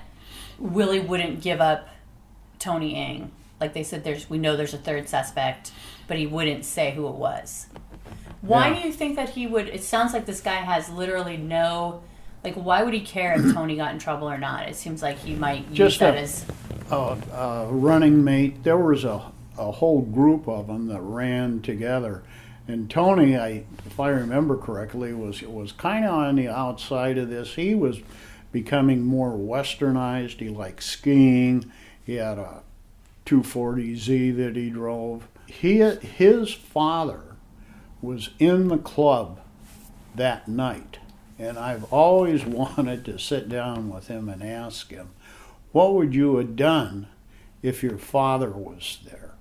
Willie wouldn't give up Tony Ng. Like they said, we know there's a third suspect, but he wouldn't say who it was. Why do you think that he would? It sounds like this guy has literally no, like, why would he care if Tony got in trouble or not? It seems like he might use that as a running mate. There was a whole group of them that ran together. And Tony, if I remember correctly, was kind of on the outside of this. He was becoming more westernized. He liked skiing. He had a 240Z that he drove. His father was in the club that night, and I've always wanted to sit down with him and ask him, what would you have done if your father was there?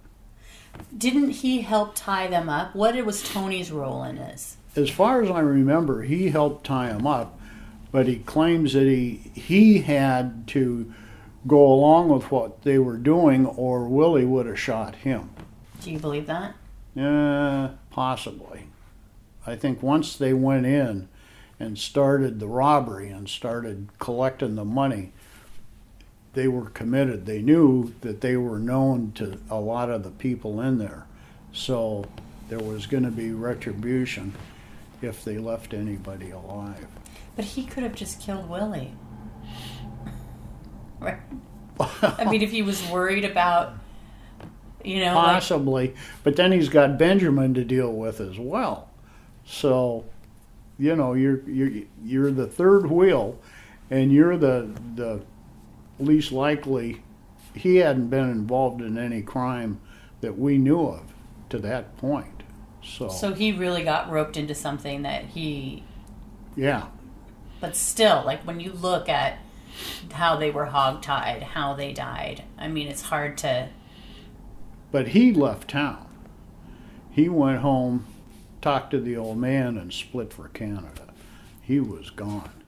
Didn't he help tie them up? What was Tony's role in this? As far as I remember, he helped tie him up, but he claims that he had to go along with what they were doing, or Willie would have shot him. Do you believe that? Possibly. I think once they went in and started the robbery and started collecting the money, they were committed. They knew that they were known to a lot of the people in there. So there was going to be retribution if they left anybody alive. But he could have just killed Willie. Right. I mean, if he was worried about, possibly, but then he's got Benjamin to deal with as well. So, you're the third wheel, and you're the least likely. He hadn't been involved in any crime that we knew of to that point. So he really got roped into something that he. Yeah. But still, like when you look at how they were hogtied, how they died, I mean, it's hard to. But he left town. He went home, talked to the old man, and split for Canada. He was gone.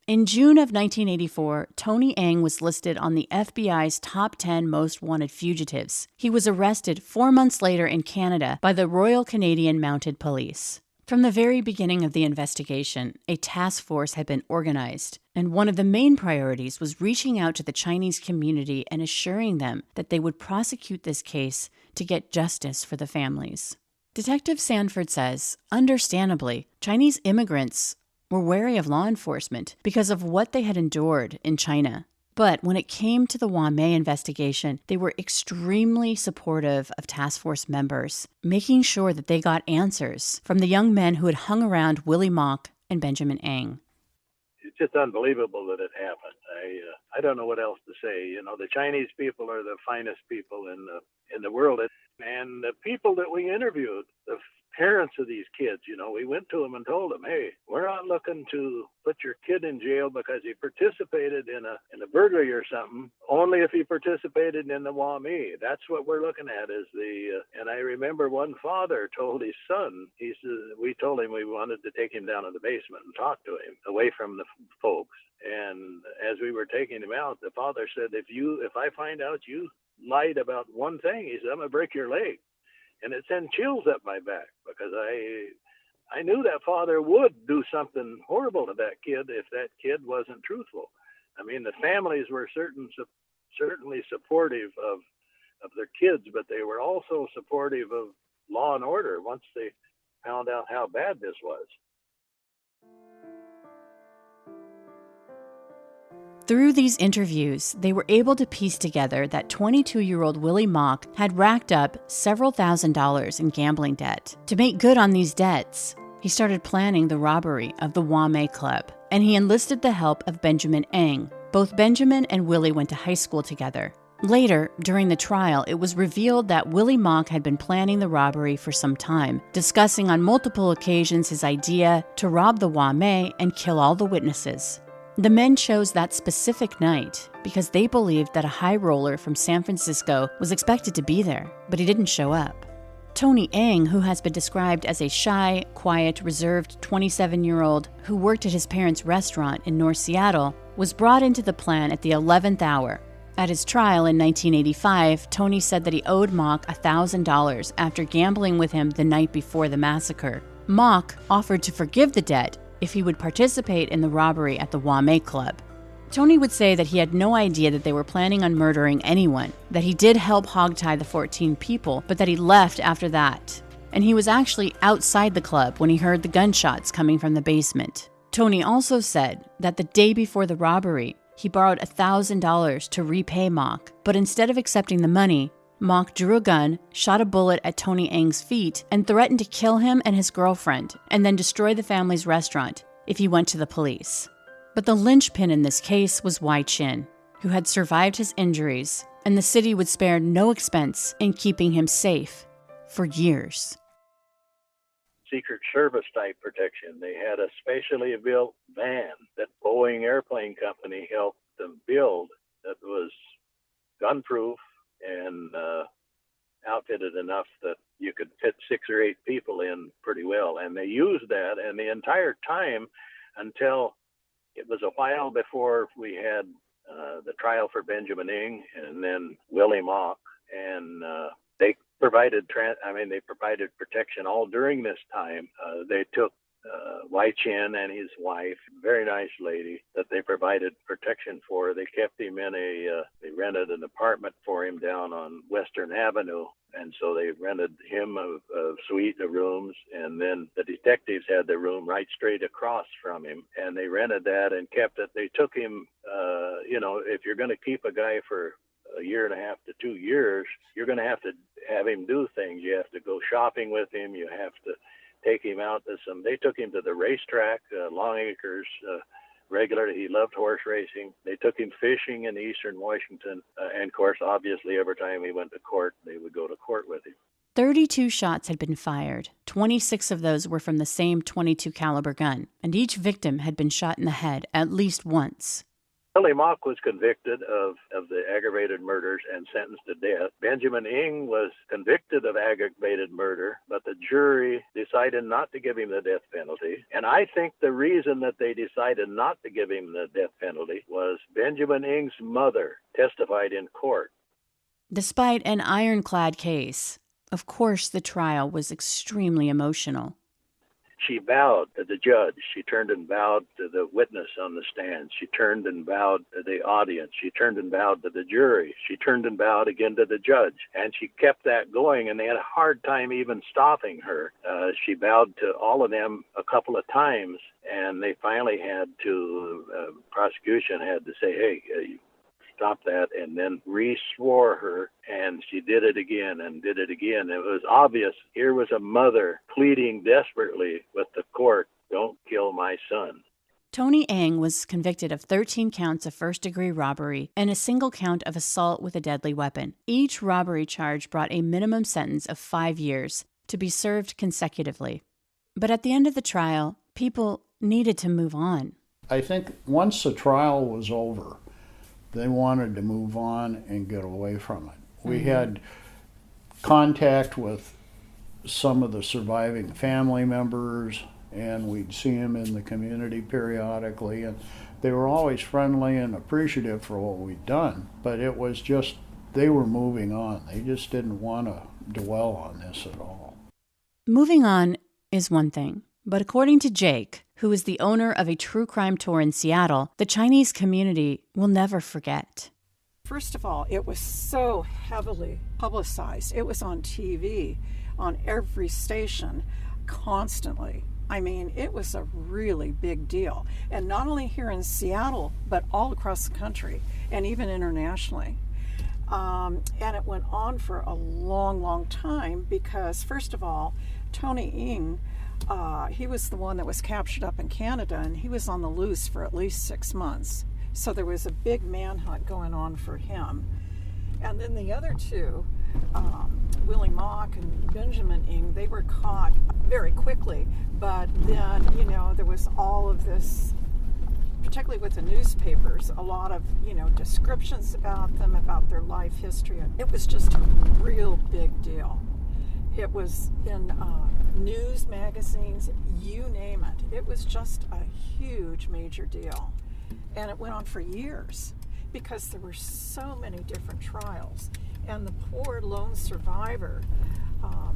In June of 1984, Tony Ng was listed on the FBI's top 10 most wanted fugitives. He was arrested 4 months later in Canada by the Royal Canadian Mounted Police. From the very beginning of the investigation, a task force had been organized, and one of the main priorities was reaching out to the Chinese community and assuring them that they would prosecute this case to get justice for the families. Detective Sanford says, understandably, Chinese immigrants were wary of law enforcement because of what they had endured in China. But when it came to the Wamei investigation, they were extremely supportive of task force members, making sure that they got answers from the young men who had hung around Willie Mock and Benjamin Ng. It's just unbelievable that it happened. I don't know what else to say. You know, the Chinese people are the finest people in the world, and the people that we interviewed, the parents of these kids, you know, we went to them and told them, hey, we're not looking to put your kid in jail because he participated in a burglary or something, only if he participated in the Wamei. That's what we're looking at is and I remember one father told his son, he says, we told him we wanted to take him down to the basement and talk to him away from the folks. And as we were taking him out, the father said, if I find out you lied about one thing, he said, I'm going to break your leg. And it sent chills up my back because I knew that father would do something horrible to that kid if that kid wasn't truthful. I mean, the families were certainly supportive of their kids, but they were also supportive of law and order once they found out how bad this was. Through these interviews, they were able to piece together that 22-year-old Willie Mock had racked up several $1,000s in gambling debt. To make good on these debts, he started planning the robbery of the Wamei Club, and he enlisted the help of Benjamin Ng. Both Benjamin and Willie went to high school together. Later, during the trial, it was revealed that Willie Mock had been planning the robbery for some time, discussing on multiple occasions his idea to rob the Wamei and kill all the witnesses. The men chose that specific night because they believed that a high roller from San Francisco was expected to be there, but he didn't show up. Tony Ng, who has been described as a shy, quiet, reserved 27-year-old who worked at his parents' restaurant in North Seattle, was brought into the plan at the 11th hour. At his trial in 1985, Tony said that he owed Mock $1,000 after gambling with him the night before the massacre. Mock offered to forgive the debt if he would participate in the robbery at the Wamei Club. Tony would say that he had no idea that they were planning on murdering anyone, that he did help hogtie the 14 people, but that he left after that. And he was actually outside the club when he heard the gunshots coming from the basement. Tony also said that the day before the robbery, he borrowed $1,000 to repay Mock, but instead of accepting the money, Mock drew a gun, shot a bullet at Tony Ng's feet, and threatened to kill him and his girlfriend, and then destroy the family's restaurant if he went to the police. But the linchpin in this case was Wai Chin, who had survived his injuries, and the city would spare no expense in keeping him safe for years. Secret Service type protection. They had a specially built van that Boeing Airplane Company helped them build that was gunproof and outfitted enough that you could fit 6 or 8 people in pretty well. And they used that, and the entire time until it was a while before we had the trial for Benjamin Ng and then Willie Mock, and they provided protection all during this time. They took Wai Chin and his wife, very nice lady, that they provided protection for. They kept him in they rented an apartment for him down on Western Avenue. And so they rented him a suite of rooms, and then the detectives had the room right straight across from him, and they rented that and kept it. They took him, if you're going to keep a guy for a year and a half to 2 years, you're going to have him do things. You have to go shopping with him. You have to take him out to they took him to the racetrack, Long Acres, regularly. He loved horse racing. They took him fishing in eastern Washington. And of course, obviously, every time he went to court, they would go to court with him. 32 shots had been fired. 26 of those were from the same .22 caliber gun, and each victim had been shot in the head at least once. Willie Mock was convicted of the aggravated murders and sentenced to death. Benjamin Ng was convicted of aggravated murder, but the jury decided not to give him the death penalty. And I think the reason that they decided not to give him the death penalty was Benjamin Ng's mother testified in court. Despite an ironclad case, of course the trial was extremely emotional. She bowed to the judge. She turned and bowed to the witness on the stand. She turned and bowed to the audience. She turned and bowed to the jury. She turned and bowed again to the judge. And she kept that going, and they had a hard time even stopping her. She bowed to all of them a couple of times, and they finally had to, prosecution had to say, hey, stop that, and then re-swore her, and she did it again and did it again. It was obvious here was a mother pleading desperately with the court, don't kill my son. Tony Ng was convicted of 13 counts of first-degree robbery and a single count of assault with a deadly weapon. Each robbery charge brought a minimum sentence of 5 years to be served consecutively. But at the end of the trial, people needed to move on. I think once the trial was over, they wanted to move on and get away from it. We had contact with some of the surviving family members, and we'd see them in the community periodically, and they were always friendly and appreciative for what we'd done, but it was just, they were moving on. They just didn't want to dwell on this at all. Moving on is one thing, but according to Jake, who is the owner of a true crime tour in Seattle, the Chinese community will never forget. First of all, it was so heavily publicized. It was on TV, on every station, constantly. I mean, it was a really big deal. And not only here in Seattle, but all across the country, and even internationally. And it went on for a long, long time because, first of all, Tony Ng, he was the one that was captured up in Canada, and he was on the loose for at least 6 months. So there was a big manhunt going on for him. And then the other two, Willie Mock and Benjamin Ng, they were caught very quickly. But then, there was all of this, particularly with the newspapers, a lot of, descriptions about them, about their life history. It was just a real big deal. It was in news, magazines, you name it. It was just a huge, major deal. And it went on for years because there were so many different trials. And the poor lone survivor,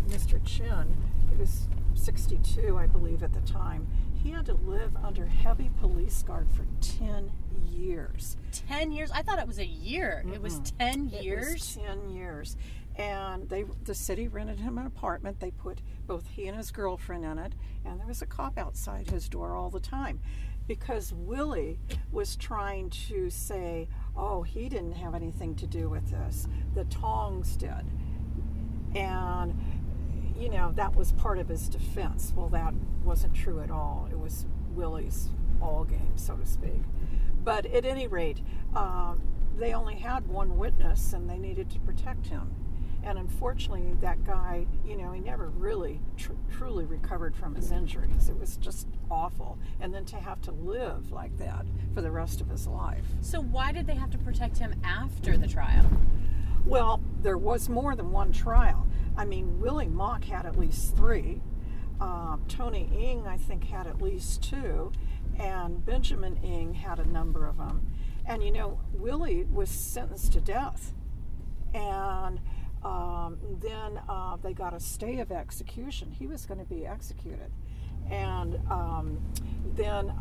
Mr. Chin, he was 62, I believe, at the time. He had to live under heavy police guard for 10 years. 10 years? I thought it was a year. It was 10 years? It was 10 years. And the city rented him an apartment. They put both he and his girlfriend in it, and there was a cop outside his door all the time because Willie was trying to say, oh, he didn't have anything to do with this. The Tongs did. And, that was part of his defense. Well, that wasn't true at all. It was Willie's all game, so to speak. But at any rate, they only had one witness, and they needed to protect him. And unfortunately, that guy, he never really truly recovered from his injuries. It was just awful. And then to have to live like that for the rest of his life. So why did they have to protect him after the trial? Well, there was more than one trial. I mean, Willie Mock had at least 3. Tony Ng, I think, had at least 2. And Benjamin Ng had a number of them. And, Willie was sentenced to death. And then they got a stay of execution. He was going to be executed. And then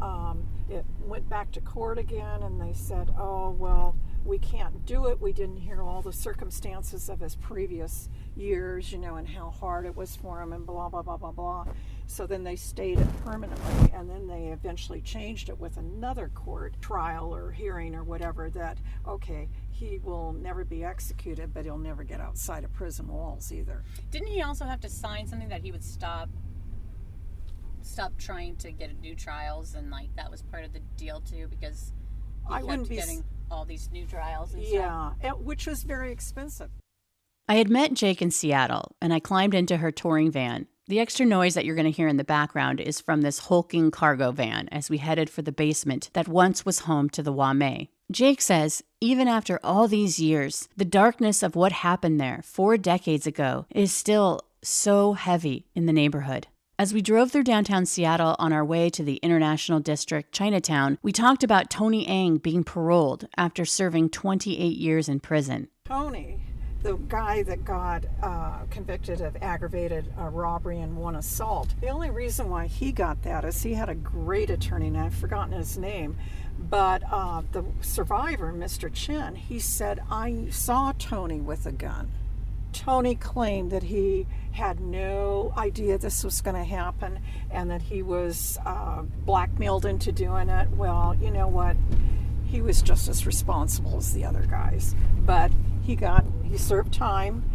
it went back to court again, and they said, oh, well, we can't do it. We didn't hear all the circumstances of his previous years, and how hard it was for him and blah, blah, blah, blah, blah. So then they stayed it permanently, and then they eventually changed it with another court trial or hearing or whatever that, okay, he will never be executed, but he'll never get outside of prison walls either. Didn't he also have to sign something that he would stop trying to get new trials, and that was part of the deal too, because he kept getting all these new trials and stuff? Yeah, which was very expensive. I had met Jake in Seattle, and I climbed into her touring van. The extra noise that you're going to hear in the background is from this hulking cargo van as we headed for the basement that once was home to the Wame. Jake says, even after all these years, the darkness of what happened there 4 decades ago is still so heavy in the neighborhood. As we drove through downtown Seattle on our way to the International District, Chinatown, we talked about Tony Ang being paroled after serving 28 years in prison. Tony, the guy that got convicted of aggravated robbery and 1 assault, the only reason why he got that is he had a great attorney, and I've forgotten his name, but the survivor, Mr. Chen, he said, I saw Tony with a gun. Tony claimed that he had no idea this was going to happen and that he was blackmailed into doing it. Well, you know what? He was just as responsible as the other guys. But he served time,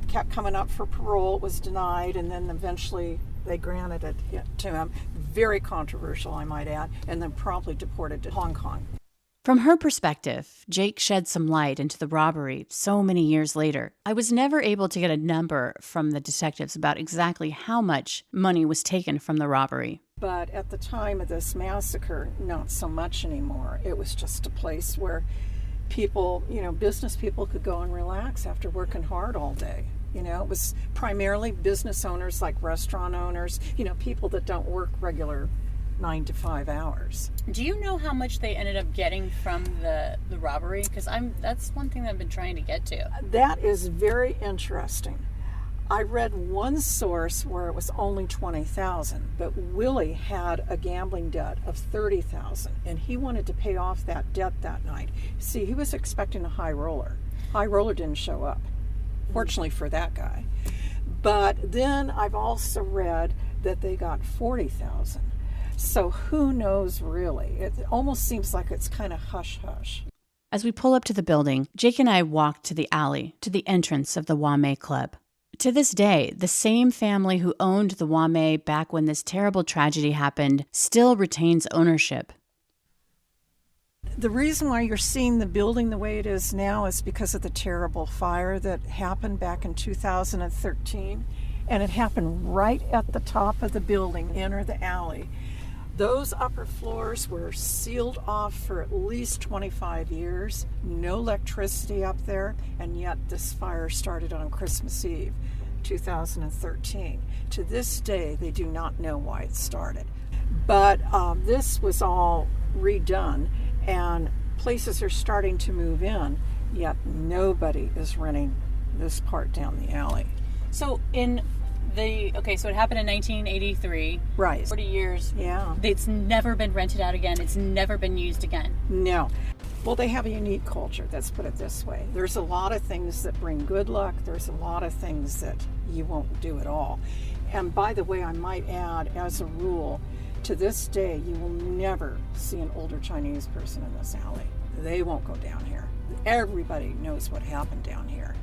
kept coming up for parole, was denied, and then eventually they granted it to him. Very controversial, I might add, and then promptly deported to Hong Kong. From her perspective, Jake shed some light into the robbery so many years later. I was never able to get a number from the detectives about exactly how much money was taken from the robbery. But at the time of this massacre, not so much anymore. It was just a place where people, business people could go and relax after working hard all day. It was primarily business owners like restaurant owners, people that don't work regular 9 to 5 hours. Do you know how much they ended up getting from the robbery? Because that's one thing that I've been trying to get to. That is very interesting. I read one source where it was only $20,000, but Willie had a gambling debt of $30,000, and he wanted to pay off that debt that night. See, he was expecting a high roller. High roller didn't show up, fortunately for that guy. But then I've also read that they got $40,000. So who knows really? It almost seems like it's kind of hush-hush. As we pull up to the building, Jake and I walk to the alley, to the entrance of the Wame Club. To this day, the same family who owned the Wame back when this terrible tragedy happened still retains ownership. The reason why you're seeing the building the way it is now is because of the terrible fire that happened back in 2013. And it happened right at the top of the building, enter the alley. Those upper floors were sealed off for at least 25 years, no electricity up there, and yet this fire started on Christmas Eve, 2013. To this day, they do not know why it started. But this was all redone, and places are starting to move in, yet nobody is renting this part down the alley. So so it happened in 1983. Right. 40 years. Yeah. It's never been rented out again. It's never been used again. No. Well, they have a unique culture, let's put it this way. There's a lot of things that bring good luck. There's a lot of things that you won't do at all. And by the way, I might add, as a rule, to this day, you will never see an older Chinese person in this alley. They won't go down here. Everybody knows what happened down here.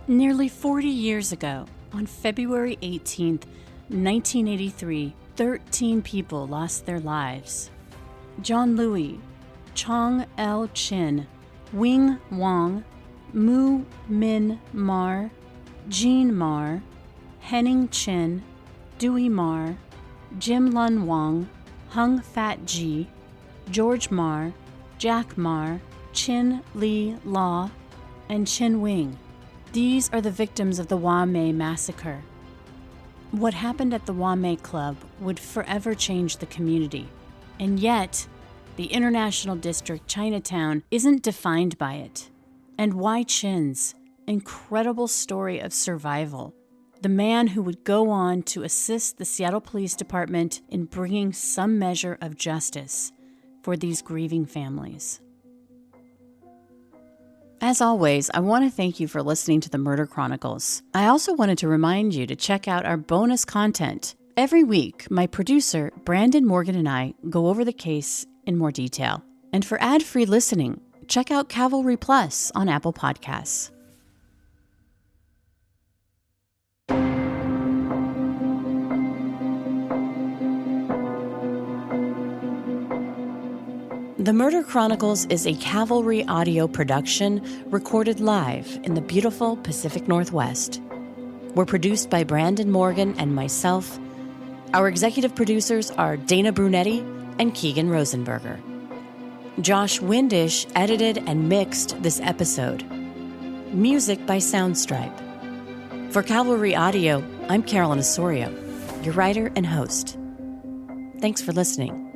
Nearly 40 years ago, on February 18th, 1983, 13 people lost their lives. John Louis, Chong L. Chin, Wing Wong, Mu Min Mar, Jean Mar, Henning Chin, Dewey Mar, Jim Lun Wong, Hung Fat Ji, George Mar, Jack Mar, Chin Lee Law, and Chin Wing. These are the victims of the Wame Massacre. What happened at the Wame Club would forever change the community. And yet, the International District Chinatown isn't defined by it. And why Chin's incredible story of survival, the man who would go on to assist the Seattle Police Department in bringing some measure of justice for these grieving families. As always, I want to thank you for listening to the Murder Chronicles. I also wanted to remind you to check out our bonus content. Every week, my producer, Brandon Morgan, and I go over the case in more detail. And for ad-free listening, check out Cavalry Plus on Apple Podcasts. The Murder Chronicles is a Cavalry audio production recorded live in the beautiful Pacific Northwest. We're produced by Brandon Morgan and myself. Our executive producers are Dana Brunetti and Keegan Rosenberger. Josh Windish edited and mixed this episode. Music by Soundstripe. For Cavalry Audio, I'm Carolyn Osorio, your writer and host. Thanks for listening.